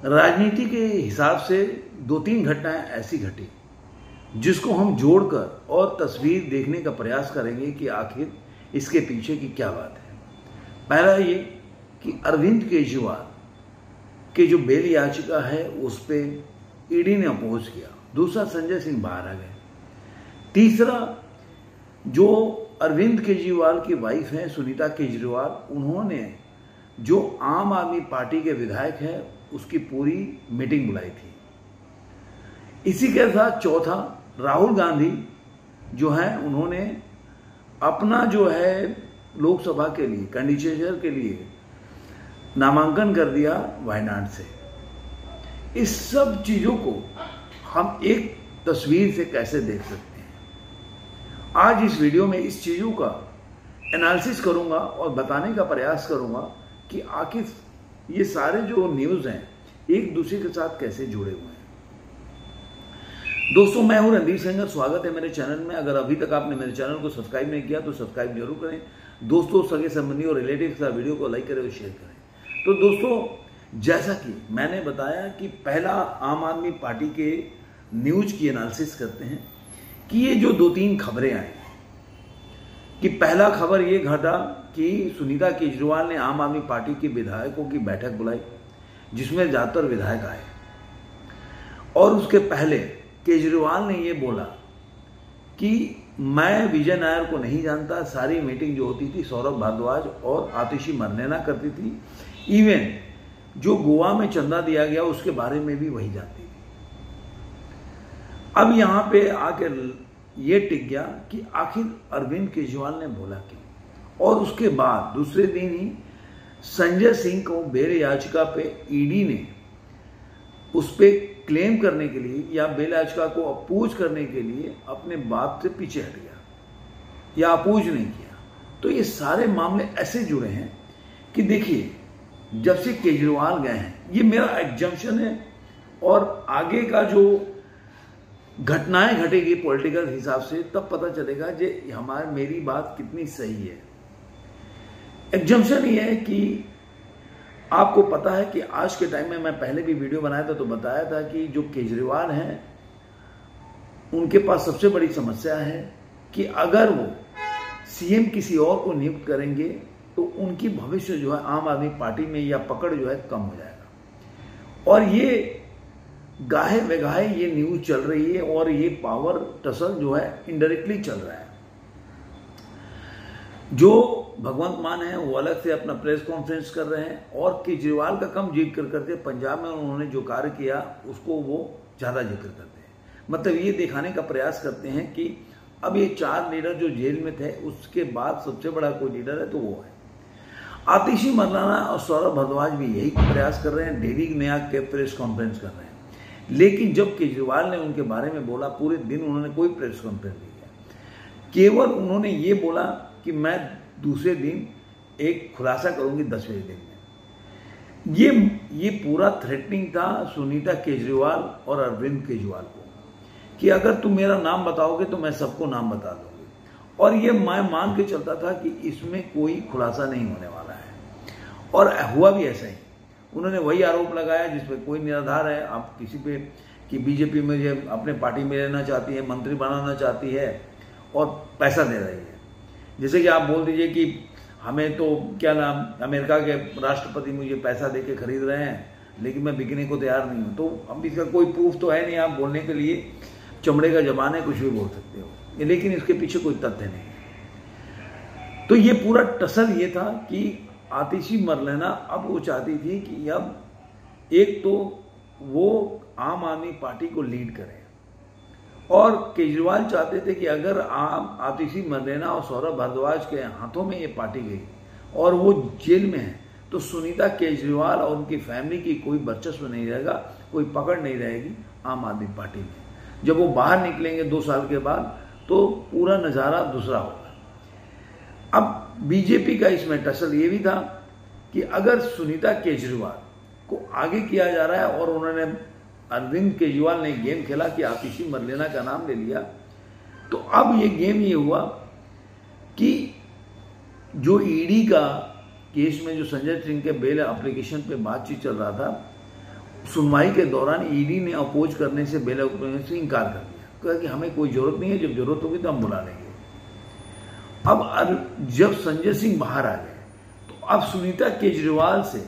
राजनीति के हिसाब से 2-3 घटनाएं ऐसी घटी जिसको हम जोड़कर और तस्वीर देखने का प्रयास करेंगे कि आखिर इसके पीछे की क्या बात है। पहला ये कि अरविंद केजरीवाल के जो बेल याचिका है उस पर ईडी ने अपोज किया। दूसरा, संजय सिंह बाहर आ गए। तीसरा, जो अरविंद केजरीवाल की वाइफ हैं सुनीता केजरीवाल, उन्होंने जो आम आदमी पार्टी के विधायक हैं उसकी पूरी मीटिंग बुलाई थी। इसी के साथ चौथा, राहुल गांधी जो है उन्होंने अपना जो है लोकसभा के लिए कैंडिडेचर के लिए नामांकन कर दिया वायनाड से। इस सब चीजों को हम एक तस्वीर से कैसे देख सकते हैं, आज इस वीडियो में इस चीजों का एनालिसिस करूंगा और बताने का प्रयास करूंगा कि आखिर ये सारे जो न्यूज हैं एक दूसरे के साथ कैसे जुड़े हुए हैं। दोस्तों, मैं हूं रणदीप सिंह, स्वागत है मेरे चैनल में। अगर अभी तक आपने मेरे चैनल को सब्सक्राइब नहीं किया तो सब्सक्राइब जरूर करें। दोस्तों, सगे संबंधी और रिलेटिव के साथ वीडियो को लाइक करें और शेयर करें। तो दोस्तों, जैसा कि मैंने बताया कि पहला आम आदमी पार्टी के न्यूज की एनालिसिस करते हैं कि ये जो 2-3 खबरें आई कि पहला खबर ये घटा कि सुनीता केजरीवाल ने आम आदमी पार्टी के विधायकों की बैठक बुलाई जिसमें ज्यादातर विधायक आए, और उसके पहले केजरीवाल ने ये बोला कि मैं विजय नायर को नहीं जानता। सारी मीटिंग जो होती थी सौरभ भारद्वाज और आतिशी मरनेना करती थी। इवन जो गोवा में चंदा दिया गया उसके बारे में भी वही जानती थी। अब यहां पे आकर ये टिक गया कि आखिर अरविंद केजरीवाल ने बोला कि, और उसके बाद दूसरे दिन ही संजय सिंह को बेल याचिका पे ईडी ने उस पर क्लेम करने के लिए या बेल याचिका को अपोज करने के लिए अपने बात से पीछे हट गया या अपोज नहीं किया। तो ये सारे मामले ऐसे जुड़े हैं कि देखिए, जब से केजरीवाल गए हैं, ये मेरा एग्जम्पशन है और आगे का जो घटनाएं घटेगी पॉलिटिकल हिसाब से तब पता चलेगा जे मेरी बात कितनी सही है। एग्जम्पशन ये है कि आपको पता है कि आज के टाइम में, मैं पहले भी वीडियो बनाया था तो बताया था कि जो केजरीवाल हैं उनके पास सबसे बड़ी समस्या है कि अगर वो सीएम किसी और को नियुक्त करेंगे तो उनकी भविष्य जो है आम आदमी पार्टी में या पकड़ जो है कम हो जाएगा। और ये गाहे बेगाहे ये न्यूज चल रही है और ये पावर टसल जो है इनडायरेक्टली चल रहा है। जो भगवंत मान है वो अलग से अपना प्रेस कॉन्फ्रेंस कर रहे हैं और केजरीवाल का कम जिक्र करते, पंजाब में उन्होंने जो कार्य किया उसको वो ज्यादा जिक्र करते हैं। मतलब ये दिखाने का प्रयास करते हैं कि अब ये 4 लीडर जो जेल में थे उसके बाद सबसे बड़ा कोई लीडर है तो वो है। आतिशी मरनेना और सौरभ भारद्वाज भी यही प्रयास कर रहे हैं, डेली नया के प्रेस कॉन्फ्रेंस कर रहे हैं। लेकिन जब केजरीवाल ने उनके बारे में बोला, पूरे दिन उन्होंने कोई प्रेस कॉन्फ्रेंस नहीं किया। केवल उन्होंने ये बोला कि मैं दूसरे दिन एक खुलासा करूंगी 10वें दिन में। ये पूरा थ्रेटनिंग था सुनीता केजरीवाल और अरविंद केजरीवाल को कि अगर तुम मेरा नाम बताओगे तो मैं सबको नाम बता दूंगी। और ये मैं मान के चलता था कि इसमें कोई खुलासा नहीं होने वाला है, और हुआ भी ऐसा ही। उन्होंने वही आरोप लगाया जिसपे कोई निराधार है। आप किसी पे कि बीजेपी में ये अपने पार्टी में रहना चाहती है, मंत्री बनाना चाहती है और पैसा दे रही है। जैसे कि आप बोल दीजिए कि हमें तो क्या नाम अमेरिका के राष्ट्रपति मुझे पैसा देके खरीद रहे हैं लेकिन मैं बिकने को तैयार नहीं हूं, तो अब इसका कोई प्रूफ तो है नहीं। आप बोलने के लिए चमड़े का जबान है, कुछ भी बोल सकते हो, लेकिन इसके पीछे कोई तथ्य नहीं। तो ये पूरा टसल ये था कि आतिशी मरनेना अब वो चाहती थी कि अब एक तो वो आम आदमी पार्टी को लीड करे, और केजरीवाल चाहते थे कि अगर आतिशी मरनेना और सौरभ भारद्वाज के हाथों में ये पार्टी गई और वो जेल में है तो सुनीता केजरीवाल और उनकी फैमिली की कोई वर्चस्व नहीं रहेगा, कोई पकड़ नहीं रहेगी आम आदमी पार्टी में। जब वो बाहर निकलेंगे 2 साल के बाद तो पूरा नजारा दूसरा होगा। अब बीजेपी का इसमें टसल ये भी था कि अगर सुनीता केजरीवाल को आगे किया जा रहा है और उन्होंने अरविंद केजरीवाल ने गेम खेला कि आतिशी मरनेना का नाम ले लिया, तो अब ये गेम ये हुआ कि जो ईडी का केस में जो संजय सिंह के बेल एप्लीकेशन पे बातचीत चल रहा था सुनवाई के दौरान ईडी ने अपोज करने से बेल से इनकार कर दिया, कहा कि हमें कोई जरूरत नहीं है, जब जरूरत होगी तो हम बुला लेंगे। अब जब संजय सिंह बाहर आ गए तो अब सुनीता केजरीवाल से,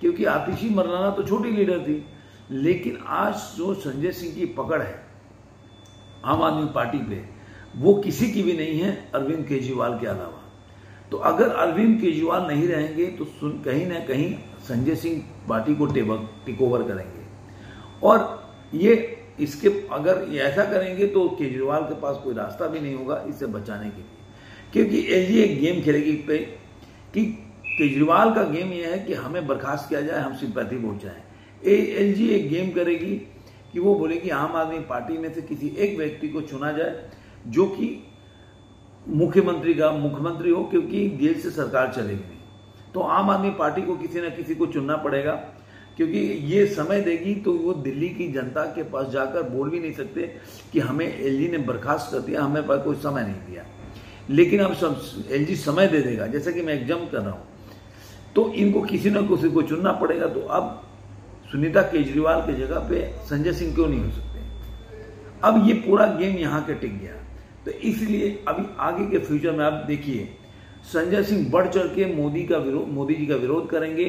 क्योंकि आतिशी मरदाना तो छोटी लीडर थी, लेकिन आज जो संजय सिंह की पकड़ है आम आदमी पार्टी पे, वो किसी की भी नहीं है अरविंद केजरीवाल के अलावा। तो अगर अरविंद केजरीवाल नहीं रहेंगे तो कहीं ना कहीं संजय सिंह पार्टी को टेक ओवर करेंगे, और ये इसके अगर ये ऐसा करेंगे तो केजरीवाल के पास कोई रास्ता भी नहीं होगा इससे बचाने के लिए, क्योंकि एलजी एक गेम खेलेगी पे कि केजरीवाल का गेम यह है कि हमें बर्खास्त किया जाए, हम सिंपैथी वोट जाए। एलजी एक गेम करेगी कि वो बोलेगी आम आदमी पार्टी में से किसी एक व्यक्ति को चुना जाए जो कि मुख्यमंत्री हो, क्योंकि जेल से सरकार चलेगी नहीं, तो आम आदमी पार्टी को किसी न किसी को चुनना पड़ेगा, क्योंकि ये समय देगी तो वो दिल्ली की जनता के पास जाकर बोल भी नहीं सकते कि हमें एलजी ने बर्खास्त कर दिया, हमें पर कोई समय नहीं दिया। लेकिन अब सब एलजी समय दे देगा, जैसे कि मैं एग्जाम कर रहा हूं, तो इनको किसी न किसी को चुनना पड़ेगा। तो अब सुनीता केजरीवाल की जगह पे संजय सिंह क्यों नहीं हो सकते? अब ये पूरा गेम यहां के टिक गया। तो इसलिए अभी आगे के फ्यूचर में आप देखिए संजय सिंह बढ़ चढ़ के मोदी जी का विरोध करेंगे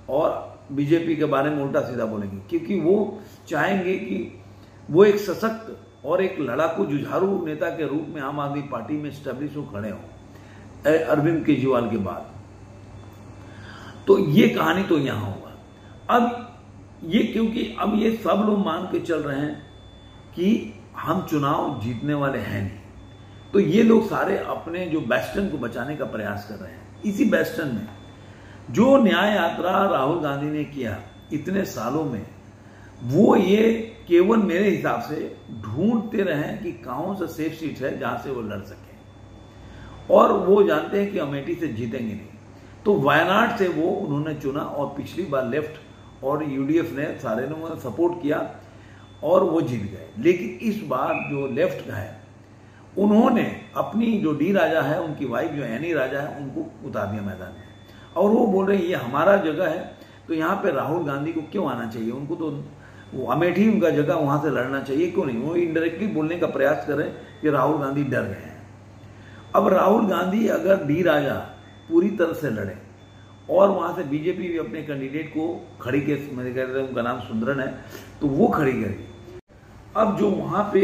और बीजेपी के बारे में उल्टा सीधा बोलेंगे, क्योंकि वो चाहेंगे कि वो एक सशक्त और एक लड़ाकू जुझारू नेता के रूप में आम आदमी पार्टी में स्टैब्लिश हो खड़े हों अरविंद केजरीवाल के बाद। तो ये कहानी तो यहां होगा। अब ये क्योंकि अब ये सब लोग मान के चल रहे हैं कि हम चुनाव जीतने वाले हैं नहीं, तो ये लोग सारे अपने जो बेस्टन को बचाने का प्रयास कर रहे हैं। इसी बेस्टन में जो न्याय यात्रा राहुल गांधी ने किया इतने सालों में, वो ये केवल मेरे हिसाब से ढूंढते रहे कि कौन सा सेफ सीट है जहां से वो लड़ सके, और वो जानते हैं कि अमेठी से जीतेंगे नहीं, तो वायनाड से वो उन्होंने चुना, और पिछली बार लेफ्ट और यूडीएफ ने सारे ने सपोर्ट किया और वो जीत गए। लेकिन इस बार जो लेफ्ट का है उन्होंने अपनी जो डी राजा है, उनकी वाइफ जो एनी राजा है, उनको उतार दिया मैदान में, और वो बोल रहे हैं ये हमारा जगह है, तो यहाँ पे राहुल गांधी को क्यों आना चाहिए, उनको तो वो अमेठी उनका जगह, वहां से लड़ना चाहिए, क्यों नहीं। वो इनडायरेक्टली बोलने का प्रयास कर रहे हैं कि राहुल गांधी डर गए हैं। अब राहुल गांधी अगर डी राजा पूरी तरह से लड़े और वहां से बीजेपी भी अपने कैंडिडेट को खड़ी के, मेरे कह रहे हैं उनका नाम सुंदरन है, तो वो खड़ी करेगी। अब जो वहां पे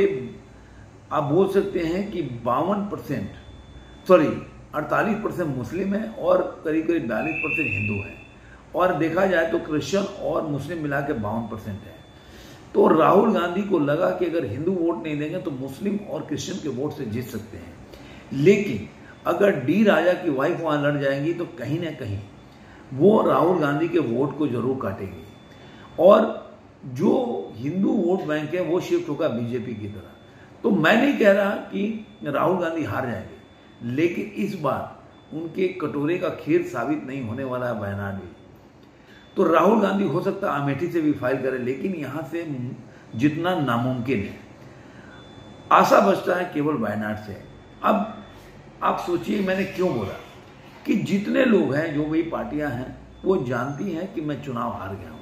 आप बोल सकते हैं कि 48% मुस्लिम है और करीब 42% हिंदू है, और देखा जाए तो क्रिश्चियन और मुस्लिम मिला के 52% है। तो राहुल गांधी को लगा कि अगर हिंदू वोट नहीं देंगे तो मुस्लिम और क्रिश्चियन के वोट से जीत सकते हैं, लेकिन अगर डी राजा की वाइफ वहां लड़ जाएंगी तो कहीं ना कहीं वो राहुल गांधी के वोट को जरूर काटेंगी, और जो हिंदू वोट बैंक है वो शिफ्ट होगा बीजेपी की तरफ। तो मैं नहीं कह रहा कि राहुल गांधी हार जाएंगे, लेकिन इस बार उनके कटोरे का खीर साबित नहीं होने वाला है वायनाड में। तो राहुल गांधी हो सकता है अमेठी से भी फाइल करे, लेकिन यहां से जितना नामुमकिन है, आशा बचता है केवल वायनाड से। अब आप सोचिए मैंने क्यों बोला कि जितने लोग हैं, जो भी पार्टियां हैं, वो जानती हैं कि मैं चुनाव हार गया हूं,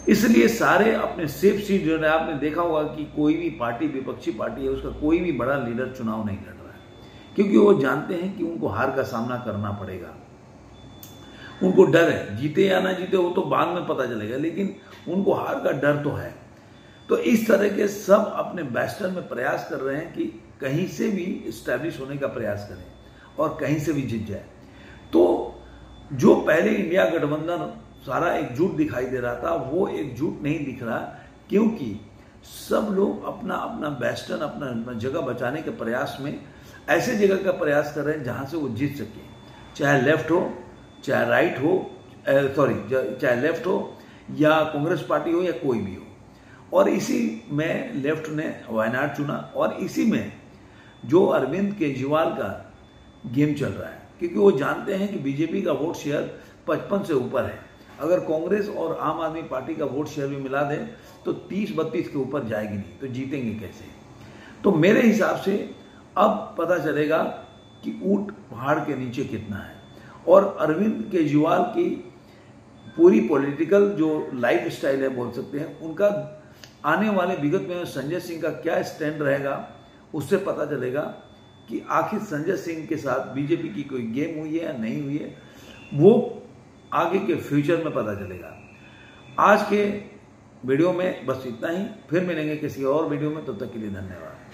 इसलिए सारे अपने सेफ सीट जो है, आपने देखा होगा कि कोई भी पार्टी, विपक्षी पार्टी है, उसका कोई भी बड़ा लीडर चुनाव नहीं लड़ रहा है, क्योंकि वो जानते हैं कि उनको हार का सामना करना पड़ेगा। उनको डर है, जीते या ना जीते वो तो बाद में पता चलेगा, लेकिन उनको हार का डर तो है। तो इस तरह के सब अपने बेस्टन में प्रयास कर रहे हैं कि कहीं से भी स्टैब्लिश होने का प्रयास करें और कहीं से भी जीत जाए। तो जो पहले इंडिया गठबंधन सारा एकजुट दिखाई दे रहा था, वो एकजुट नहीं दिख रहा, क्योंकि सब लोग अपना अपना बेस्टन, अपना जगह बचाने के प्रयास में ऐसे जगह का प्रयास कर रहे हैं जहां से वो जीत सके, चाहे लेफ्ट हो, चाहे राइट हो, चाहे लेफ्ट हो या कांग्रेस पार्टी हो या कोई भी हो। और इसी में लेफ्ट ने वायनाड चुना, और इसी में जो अरविंद केजरीवाल का गेम चल रहा है, क्योंकि वो जानते हैं कि बीजेपी का वोट शेयर 55 से ऊपर है। अगर कांग्रेस और आम आदमी पार्टी का वोट शेयर भी मिला दें तो 30-32 के ऊपर जाएगी नहीं, तो जीतेंगे कैसे। तो मेरे हिसाब से अब पता चलेगा कि ऊंट पहाड़ के नीचे कितना है, और अरविंद केजरीवाल की पूरी पॉलिटिकल जो लाइफ स्टाइल है बोल सकते हैं, उनका आने वाले विगत में संजय सिंह का क्या स्टैंड रहेगा, उससे पता चलेगा कि आखिर संजय सिंह के साथ बीजेपी की कोई गेम हुई है या नहीं हुई है। वो आगे के फ्यूचर में पता चलेगा। आज के वीडियो में बस इतना ही, फिर मिलेंगे किसी और वीडियो में, तब तक के लिए धन्यवाद।